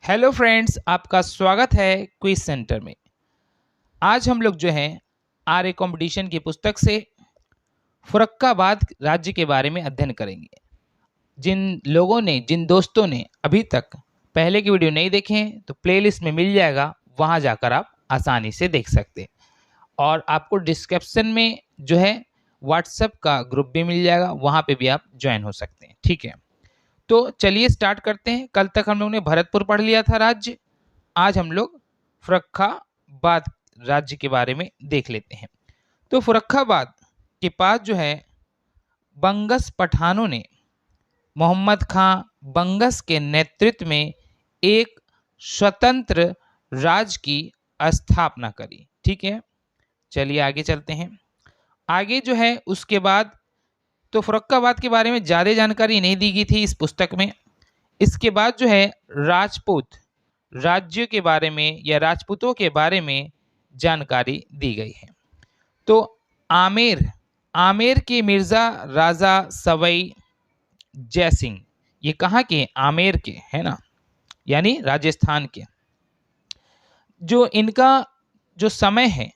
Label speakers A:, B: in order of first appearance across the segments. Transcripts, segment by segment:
A: Hello friends, आपका स्वागत है क्विज सेंटर में। आज हम लोग जो है आर्य कंपटीशन की पुस्तक से फर्रुखाबाद राज्य के बारे में अध्ययन करेंगे। जिन दोस्तों ने अभी तक पहले की वीडियो नहीं देखे हैं तो प्लेलिस्ट में मिल जाएगा, वहां जाकर आप आसानी से देख सकते हैं। और आपको डिस्क्रिप्शन में जो है व्हाट्सएप का ग्रुप भी मिल जाएगा, वहां पे भी आप ज्वाइन हो सकते हैं। ठीक है, तो चलिए स्टार्ट करते हैं। कल तक हम लोग ने भरतपुर पढ़ लिया था राज्य, आज हम लोग फर्रुखाबाद राज्य के बारे में देख लेते हैं। तो फर्रुखाबाद के पास जो है बंगस पठानों ने मोहम्मद खां बंगस के नेतृत्व में एक स्वतंत्र राज्य की स्थापना करी। ठीक है, चलिए आगे चलते हैं। आगे जो है उसके बाद तो फर्रुखाबाद के बारे में ज़्यादा जानकारी नहीं दी गई थी इस पुस्तक में। इसके बाद जो है राजपूत राज्यों के बारे में या राजपूतों के बारे में जानकारी दी गई है। तो आमेर के मिर्ज़ा राजा सवाई जयसिंह, ये कहाँ के? आमेर के, है ना, यानी राजस्थान के। जो इनका जो समय है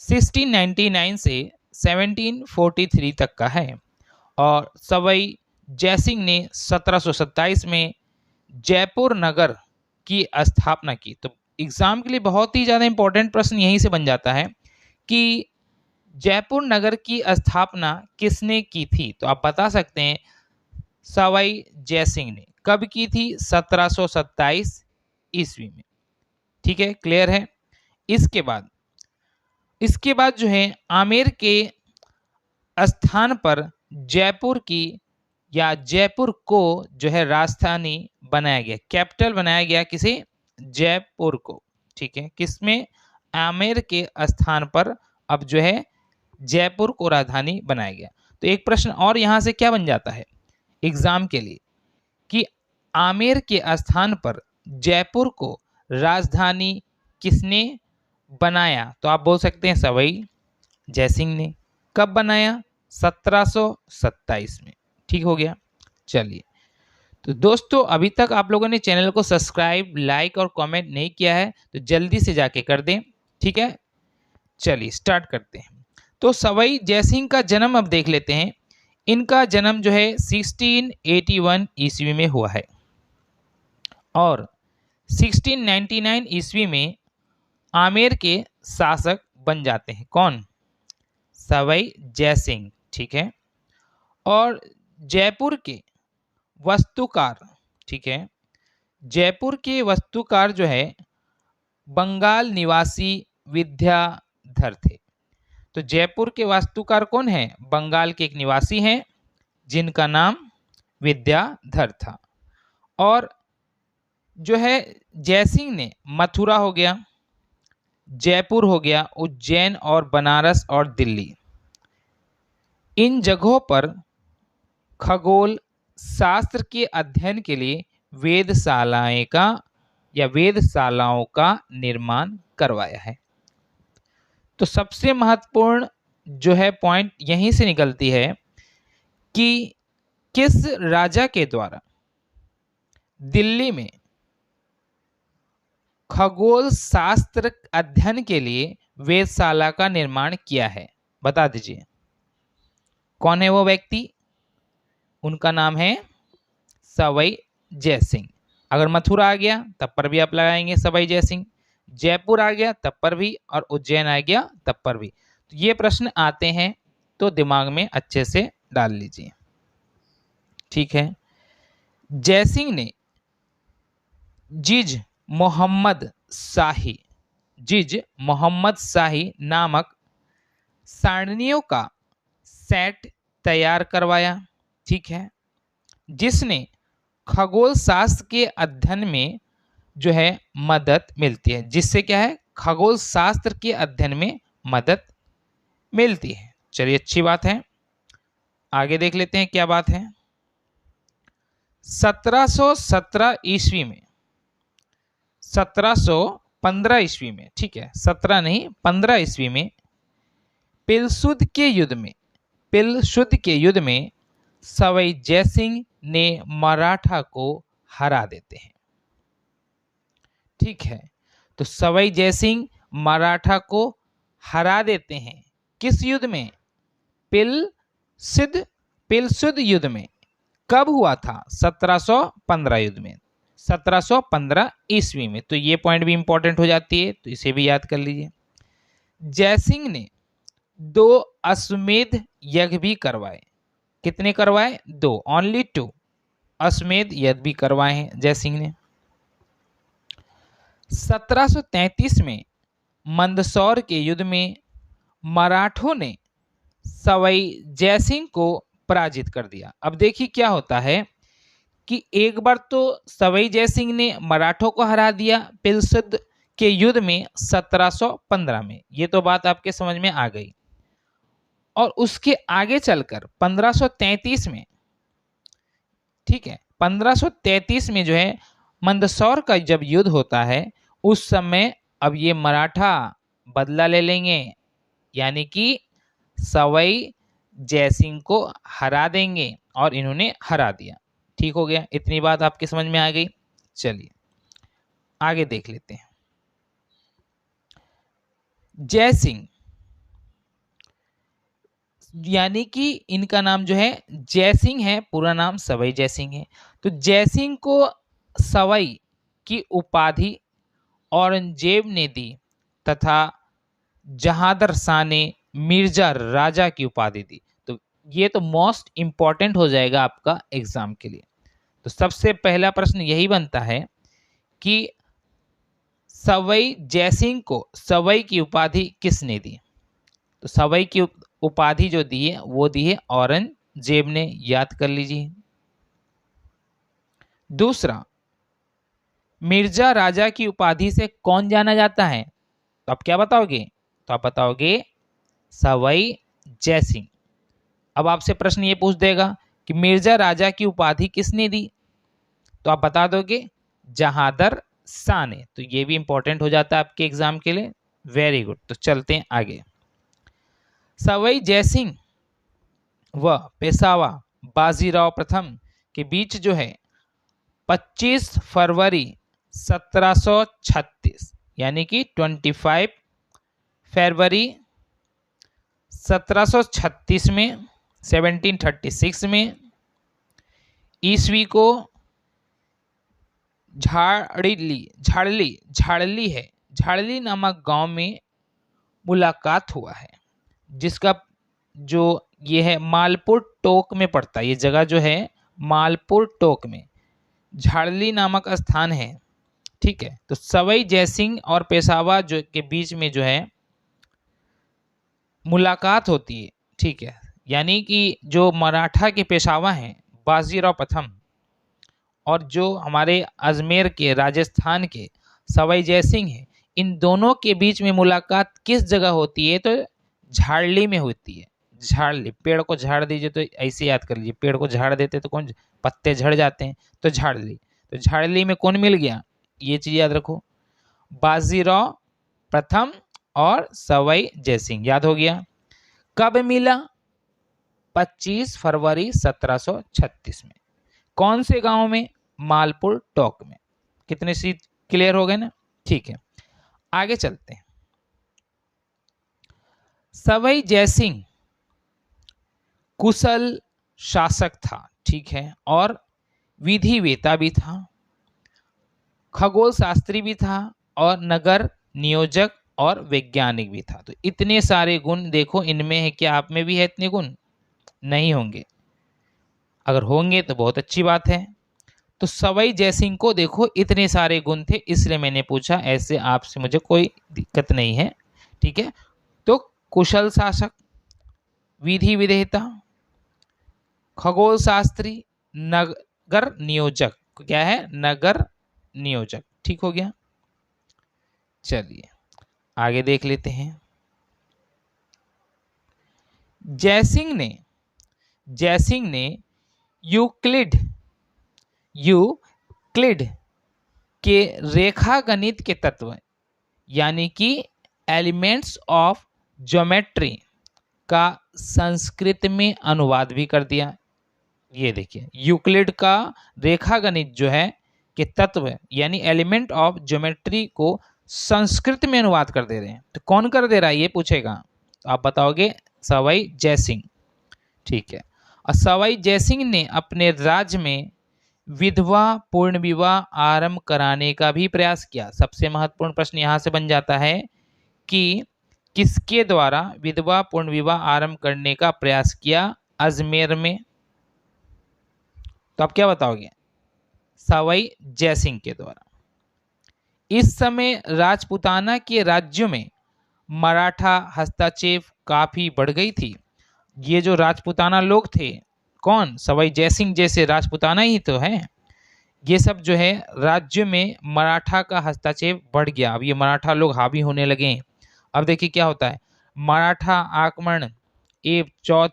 A: 1699 से 1743 तक का है। और सवाई जयसिंह ने 1727 में जयपुर नगर की स्थापना की। तो एग्जाम के लिए बहुत ही ज़्यादा इंपॉर्टेंट प्रश्न यहीं से बन जाता है कि जयपुर नगर की स्थापना किसने की थी? तो आप बता सकते हैं सवाई जयसिंह ने। कब की थी? 1727 ईस्वी में। ठीक है, क्लियर है। इसके बाद जो है आमेर के स्थान पर जयपुर की या जयपुर को जो है राजधानी बनाया गया, कैपिटल बनाया गया। किसे? जयपुर को। ठीक है, किसमें? आमेर के स्थान पर अब जो है जयपुर को राजधानी बनाया गया। तो एक प्रश्न और यहां से क्या बन जाता है एग्जाम के लिए कि आमेर के स्थान पर जयपुर को राजधानी किसने बनाया? तो आप बोल सकते हैं सवाई जयसिंह ने। कब बनाया? 1727 में। ठीक हो गया। चलिए, तो दोस्तों अभी तक आप लोगों ने चैनल को सब्सक्राइब, लाइक और कमेंट नहीं किया है तो जल्दी से जाके कर दें। ठीक है, चलिए स्टार्ट करते हैं। तो सवाई जयसिंह का जन्म अब देख लेते हैं। इनका जन्म जो है 1681 ईस्वी में हुआ है और 1699 ईस्वी में आमेर के शासक बन जाते हैं। कौन? सवाई जयसिंह। ठीक है, और जयपुर के वास्तुकार, ठीक है, जयपुर के वास्तुकार जो है बंगाल निवासी विद्याधर थे। तो जयपुर के वास्तुकार कौन है? बंगाल के एक निवासी हैं जिनका नाम विद्याधर था। और जो है जयसिंह ने मथुरा हो गया, जयपुर हो गया, उज्जैन और बनारस और दिल्ली, इन जगहों पर खगोल शास्त्र के अध्ययन के लिए वेधशालाओं का निर्माण करवाया है। तो सबसे महत्वपूर्ण जो है पॉइंट यहीं से निकलती है कि किस राजा के द्वारा दिल्ली में खगोल शास्त्र अध्ययन के लिए वेधशाला का निर्माण किया है? बता दीजिए कौन है वो व्यक्ति। उनका नाम है सवाई जयसिंह। अगर मथुरा आ गया तब पर भी आप लगाएंगे सवाई जयसिंह, जयपुर आ गया तब पर भी, और उज्जैन आ गया तब पर भी। तो ये प्रश्न आते हैं तो दिमाग में अच्छे से डाल लीजिए। ठीक है, जयसिंह ने जिज मोहम्मद शाही नामक सारणियों का सेट तैयार करवाया। ठीक है, जिसने खगोल शास्त्र के अध्ययन में जो है मदद मिलती है, जिससे क्या है खगोल शास्त्र के अध्ययन में मदद मिलती है। चलिए, अच्छी बात है। आगे देख लेते हैं क्या बात है। 1715 ईस्वी में, ठीक है, 17 नहीं 15 ईस्वी में पिलशुद्ध के युद्ध में सवाई जयसिंह ने मराठा को हरा देते हैं। ठीक है, तो सवाई जयसिंह मराठा को हरा देते हैं किस युद्ध में? पिलसिद युद्ध में। कब हुआ था? 1715 युद्ध में, 1715 ईस्वी में। तो ये पॉइंट भी इंपॉर्टेंट हो जाती है, तो इसे भी याद कर लीजिए। जयसिंह ने 2 अश्वमेध यज्ञ भी करवाए। कितने करवाए? 2, ओनली 2 अश्वमेध यज्ञ भी करवाए हैं जयसिंह ने। 1733 में मंदसौर के युद्ध में मराठों ने सवाई जयसिंह को पराजित कर दिया। अब देखिए क्या होता है कि एक बार तो सवाई जयसिंह ने मराठों को हरा दिया पिलसिद के युद्ध में 1715 में, ये तो बात आपके समझ में आ गई। और उसके आगे चलकर 1533 में, ठीक है, 1533 में जो है मंदसौर का जब युद्ध होता है, उस समय अब ये मराठा बदला ले लेंगे, यानी कि सवाई जयसिंह को हरा देंगे, और इन्होंने हरा दिया। ठीक हो गया, इतनी बात आपके समझ में आ गई। चलिए आगे देख लेते हैं। जयसिंह, यानी कि इनका नाम जो है जयसिंह है, पूरा नाम सवाई जयसिंह है। तो जयसिंह को सवाई की उपाधि औरंगजेब ने दी तथा जहादर शाह ने मिर्जा राजा की उपाधि दी। तो ये तो मोस्ट इंपॉर्टेंट हो जाएगा आपका एग्जाम के लिए। तो सबसे पहला प्रश्न यही बनता है कि सवाई जयसिंह को सवाई की उपाधि किसने दी? तो सवाई की उपाधि जो दी है वो दी है औरंगजेब ने, याद कर लीजिए। दूसरा, मिर्जा राजा की उपाधि से कौन जाना जाता है? तो आप क्या बताओगे? तो आप बताओगे सवाई जयसिंह। अब आपसे प्रश्न ये पूछ देगा कि मिर्जा राजा की उपाधि किसने दी? तो आप बता दोगे जहादर शाह ने। तो ये भी इंपॉर्टेंट हो जाता है आपके एग्जाम के लिए। Very good. तो चलते हैं आगे। सवाई जयसिंह व पेशवा बाजीराव प्रथम के बीच जो है 25 फरवरी 1736, यानी कि 25 फरवरी 1736 में, 1736 में ईस्वी को झाड़ली नामक गांव में मुलाकात हुआ है, जिसका जो ये है मालपुर टोक में पड़ता है। ये जगह जो है मालपुर टोक में झाड़ली नामक स्थान है। ठीक है, तो सवाई जयसिंह और पेशवा जो के बीच में जो है मुलाकात होती है। ठीक है, यानी कि जो मराठा के पेशवा हैं बाजीराव प्रथम और जो हमारे अजमेर के राजस्थान के सवाई जयसिंह हैं, इन दोनों के बीच में मुलाकात किस जगह होती है? तो झाड़ली में होती है। झाड़ली, पेड़ को झाड़ दीजिए तो ऐसे याद कर लीजिए, पेड़ को झाड़ देते तो कौन, पत्ते झड़ जाते हैं, तो झाड़ली। तो झाड़ली में कौन मिल गया? ये चीज याद रखो, बाजीराव प्रथम और सवाई जयसिंह। याद हो गया। कब मिला? 25 फरवरी 1736 में। कौन से गांव में? मालपुर टोक में। कितने सीट क्लियर हो गए ना? ठीक है, आगे चलते हैं। सवाई जयसिंह कुशल शासक था, ठीक है, और विधिवेता भी था, खगोल शास्त्री भी था, और नगर नियोजक और वैज्ञानिक भी था। तो इतने सारे गुण देखो इनमें है। क्या आप में भी है इतने गुण? नहीं होंगे। अगर होंगे तो बहुत अच्छी बात है। तो सवाई जयसिंह को देखो इतने सारे गुण थे, इसलिए मैंने पूछा। ऐसे आपसे मुझे कोई दिक्कत नहीं है। ठीक है, तो कुशल शासक, विधि विधेयता, खगोल शास्त्री, नगर नियोजक। क्या है? नगर नियोजक। ठीक हो गया। चलिए आगे देख लेते हैं। जयसिंह ने यूक्लिड के रेखा गणित के तत्व, यानी कि एलिमेंट्स ऑफ ज्योमेट्री का संस्कृत में अनुवाद भी कर दिया। ये देखिए, यूक्लिड का रेखा गणित जो है के तत्व यानी एलिमेंट ऑफ ज्योमेट्री को संस्कृत में अनुवाद कर दे रहे हैं। तो कौन कर दे रहा है ये पूछेगा, तो आप बताओगे सवाई जयसिंह। ठीक है। और सवाई जयसिंह ने अपने राज्य में विधवा पूर्ण विवाह आरंभ कराने का भी प्रयास किया। सबसे महत्वपूर्ण प्रश्न यहां से बन जाता है कि किसके द्वारा विधवा पूर्ण विवाह आरंभ करने का प्रयास किया? अजमेर में। तो आप क्या बताओगे? सवाई जयसिंह के द्वारा। इस समय राजपूताना के राज्यों में मराठा हस्तक्षेप काफी बढ़ गई थी। ये जो राजपूताना लोग थे, कौन? सवाई जयसिंह जैसे राजपूताना ही तो है। ये सब जो है राज्य में मराठा का हस्तक्षेप बढ़ गया। अब ये मराठा लोग हावी होने लगे। अब देखिए क्या होता है, मराठा आक्रमण एवं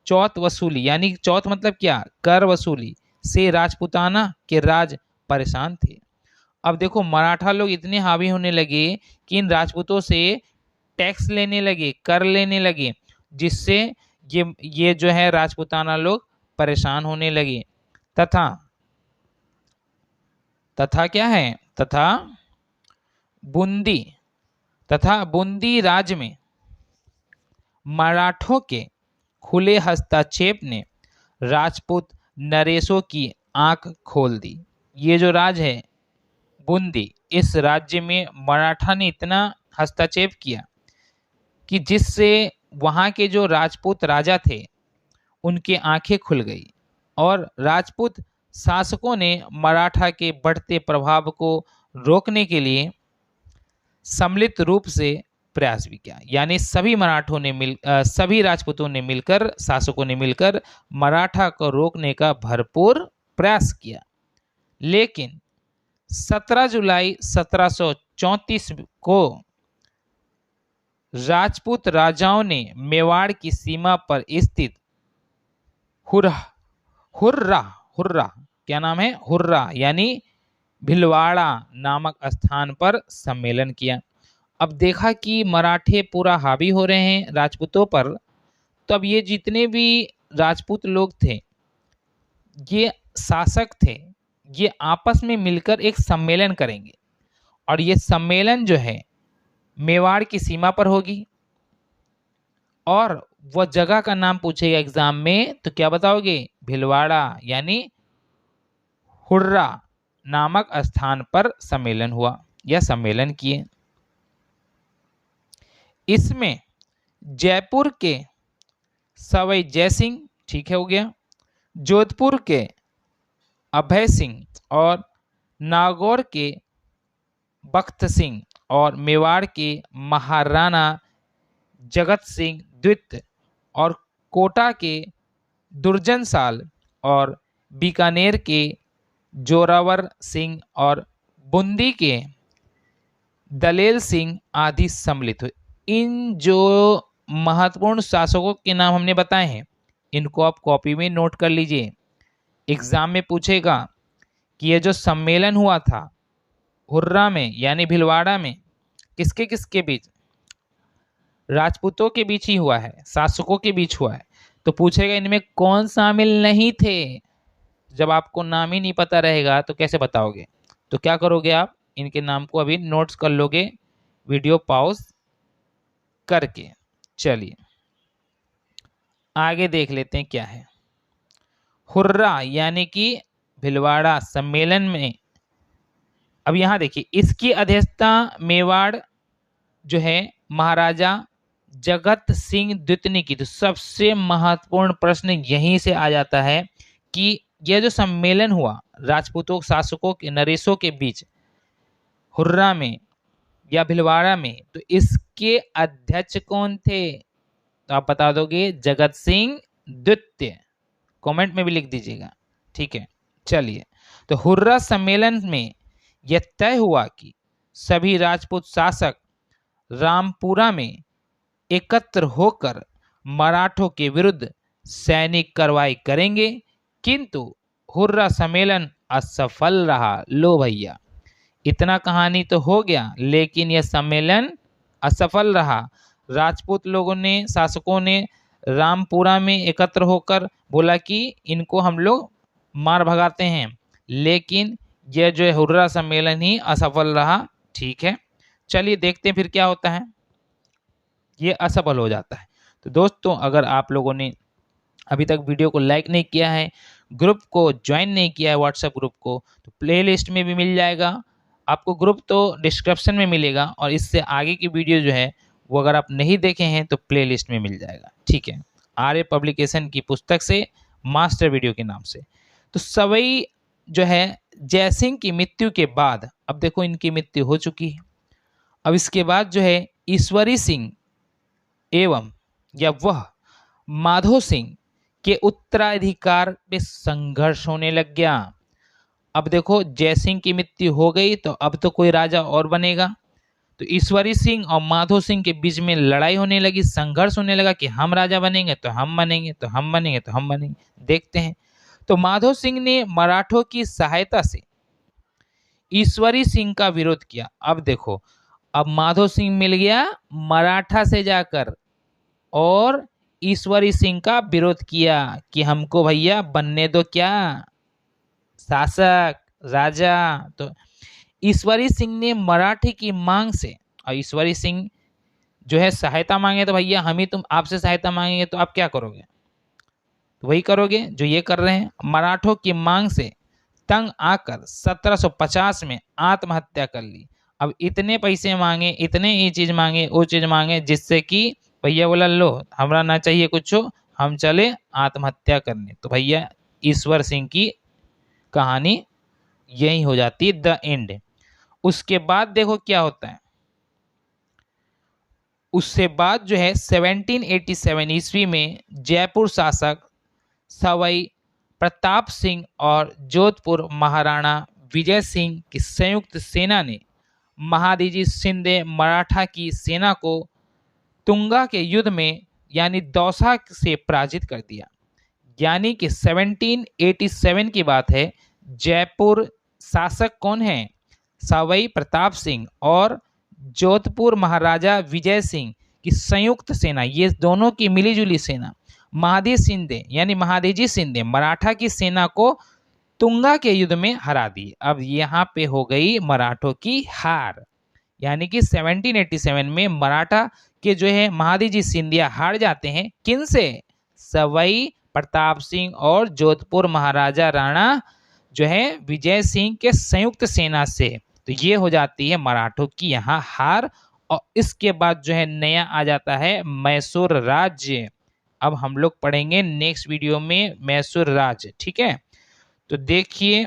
A: चौथ वसूली, यानी चौथ मतलब क्या? कर वसूली से राजपूताना के राज परेशान थे। अब देखो मराठा लोग इतने हावी होने लगे कि इन राजपूतों से टैक्स लेने लगे, कर लेने लगे, जिससे ये जो है राजपूताना लोग परेशान होने लगे। तथा क्या है? तथा बूंदी राज्य में मराठों के खुले हस्तक्षेप ने राजपूत नरेशों की आंख खोल दी। ये जो राज है बूंदी, इस राज्य में मराठा ने इतना हस्तक्षेप किया कि जिससे वहां के जो राजपूत राजा थे उनकी आंखें खुल गई, और राजपूत शासकों ने मराठा के बढ़ते प्रभाव को रोकने के लिए सम्मिलित रूप से प्रयास भी किया। यानी सभी राजपूतों ने मिलकर, शासकों ने मिलकर मराठा को रोकने का भरपूर प्रयास किया। लेकिन 17 जुलाई 1734 को राजपूत राजाओं ने मेवाड़ की सीमा पर स्थित हुर्रा क्या नाम है? हुर्रा यानी भिलवाड़ा नामक स्थान पर सम्मेलन किया। अब देखा कि मराठे पूरा हावी हो रहे हैं राजपूतों पर, तो अब ये जितने भी राजपूत लोग थे, ये शासक थे, ये आपस में मिलकर एक सम्मेलन करेंगे, और ये सम्मेलन जो है मेवाड़ की सीमा पर होगी, और वह जगह का नाम पूछेगा एग्जाम में, तो क्या बताओगे? भिलवाड़ा यानी हुर्रा नामक स्थान पर सम्मेलन हुआ या सम्मेलन किए। इसमें जयपुर के सवाई जयसिंह, ठीक है हो गया, जोधपुर के अभय सिंह और नागौर के बख्त सिंह और मेवाड़ के महाराणा जगत सिंह द्वितीय और कोटा के दुर्जन साल और बीकानेर के जोरावर सिंह और बूंदी के दलेल सिंह आदि सम्मिलित हुए। इन जो महत्वपूर्ण शासकों के नाम हमने बताए हैं, इनको आप कॉपी में नोट कर लीजिए। एग्जाम में पूछेगा कि ये जो सम्मेलन हुआ था हुर्रा में यानी भिलवाड़ा में, किसके किसके बीच? राजपूतों के बीच ही हुआ है, शासकों के बीच हुआ है। तो पूछेगा इनमें कौन शामिल नहीं थे। जब आपको नाम ही नहीं पता रहेगा तो कैसे बताओगे? तो क्या करोगे आप? इनके नाम को अभी नोट्स कर लोगे वीडियो पॉज करके। चलिए आगे देख लेते हैं क्या है। हुर्रा यानी कि भिलवाड़ा सम्मेलन में, अब यहां देखिए, इसकी अध्यक्षता मेवाड़ जो है महाराजा जगत सिंह द्वितीय ने की। तो सबसे महत्वपूर्ण प्रश्न यहीं से आ जाता है कि यह जो सम्मेलन हुआ राजपूतों शासकों के नरेशों के बीच हुर्रा में या भिलवाड़ा में, तो इसके अध्यक्ष कौन थे? तो आप बता दोगे जगत सिंह द्वितीय। कमेंट में भी लिख दीजिएगा, ठीक है। चलिए, तो हुर्रा सम्मेलन में यह तय हुआ कि सभी राजपूत शासक रामपुरा में एकत्र होकर मराठों के विरुद्ध सैनिक कार्रवाई करेंगे, किंतु हुर्रा सम्मेलन असफल रहा। लो भैया, इतना कहानी तो हो गया, लेकिन यह सम्मेलन असफल रहा। राजपूत लोगों ने, शासकों ने रामपुरा में एकत्र होकर बोला कि इनको हम लोग मार भगाते हैं, लेकिन यह जो है हुर्रा सम्मेलन ही असफल रहा। ठीक है, चलिए देखते हैं फिर क्या होता है। ये असफल हो जाता है। तो दोस्तों, अगर आप लोगों ने अभी तक वीडियो को लाइक नहीं किया है, ग्रुप को ज्वाइन नहीं किया है व्हाट्सएप ग्रुप को, तो प्लेलिस्ट में भी मिल जाएगा आपको। ग्रुप तो डिस्क्रिप्शन में मिलेगा, और इससे आगे की वीडियो जो है वो अगर आप नहीं देखे हैं तो प्लेलिस्ट में मिल जाएगा। ठीक है, आर्य पब्लिकेशन की पुस्तक से, मास्टर वीडियो के नाम से। तो सवई जो है जयसिंह की मृत्यु के बाद, अब देखो इनकी मृत्यु हो चुकी है, अब इसके बाद जो है ईश्वरी सिंह एवं या वह माधो सिंह के उत्तराधिकार पे संघर्ष होने लग गया। अब देखो जयसिंह की मृत्यु हो गई, तो अब तो कोई राजा और बनेगा। तो ईश्वरी सिंह और माधो सिंह के बीच में लड़ाई होने लगी, संघर्ष होने लगा कि हम राजा बनेंगे तो हम बनेंगे, तो हम बनेंगे तो हम बनेंगे। देखते हैं। तो माधो सिंह ने मराठों की सहायता से ईश्वरी सिंह का विरोध किया। अब देखो, अब माधो सिंह मिल गया मराठा से जाकर, और ईश्वरी सिंह का विरोध किया कि हमको भैया बनने दो क्या शासक, राजा। तो ईश्वरी सिंह ने मराठी की मांग से, और ईश्वरी सिंह जो है सहायता मांगे, तो भैया हम ही तुम आपसे सहायता मांगेंगे तो आप क्या करोगे? तो वही करोगे जो ये कर रहे हैं। मराठों की मांग से तंग आकर 1750 में आत्महत्या कर ली। अब इतने पैसे मांगे, इतने ये चीज मांगे, वो चीज मांगे, जिससे कि भैया बोला लो हमरा ना चाहिए कुछ, हम चले आत्महत्या करने। तो भैया ईश्वर सिंह की कहानी यही हो जाती है, द एंड। उसके बाद देखो क्या होता है। उससे बाद जो है 1787 ईस्वी में जयपुर शासक सवाई प्रताप सिंह और जोधपुर महाराणा विजय सिंह की संयुक्त सेना ने महादजी शिंदे मराठा की सेना को तुंगा के युद्ध में यानी दौसा से पराजित कर दिया। यानी कि 1787 की बात है। जयपुर शासक कौन है? सवाई प्रताप सिंह और जोधपुर महाराजा विजय सिंह की संयुक्त सेना, ये दोनों की मिलीजुली सेना महादजी शिंदे यानी महादजी शिंदे मराठा की सेना को तुंगा के युद्ध में हरा दी। अब यहाँ पे हो गई मराठों की हार, यानी कि 1787 में मराठा के जो है महादजी सिंधिया हार जाते हैं। किन से? सवाई प्रताप सिंह और जोधपुर महाराजा राणा जो है विजय सिंह के संयुक्त सेना से। तो ये हो जाती है मराठों की यहाँ हार। और इसके बाद जो है नया आ जाता है मैसूर राज्य। अब हम लोग पढ़ेंगे नेक्स्ट वीडियो में मैसूर राज्य। ठीक है, तो देखिए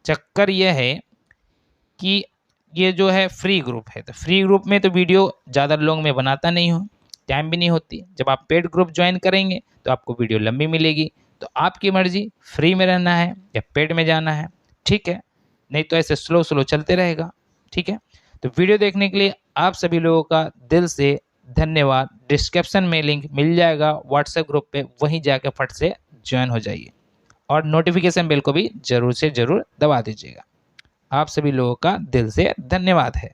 A: चक्कर यह है कि ये जो है फ्री ग्रुप है, तो फ्री ग्रुप में तो वीडियो ज़्यादा लॉन्ग में बनाता नहीं हूँ, टाइम भी नहीं होती। जब आप पेड ग्रुप ज्वाइन करेंगे तो आपको वीडियो लंबी मिलेगी। तो आपकी मर्जी, फ्री में रहना है या पेड में जाना है। ठीक है, नहीं तो ऐसे स्लो स्लो चलते रहेगा। ठीक है, तो वीडियो देखने के लिए आप सभी लोगों का दिल से धन्यवाद। डिस्क्रिप्शन में लिंक मिल जाएगा व्हाट्सएप ग्रुप पे, वहीं जाकर फट से ज्वाइन हो जाइए, और नोटिफिकेशन बेल को भी जरूर से जरूर दबा दीजिएगा। आप सभी लोगों का दिल से धन्यवाद है।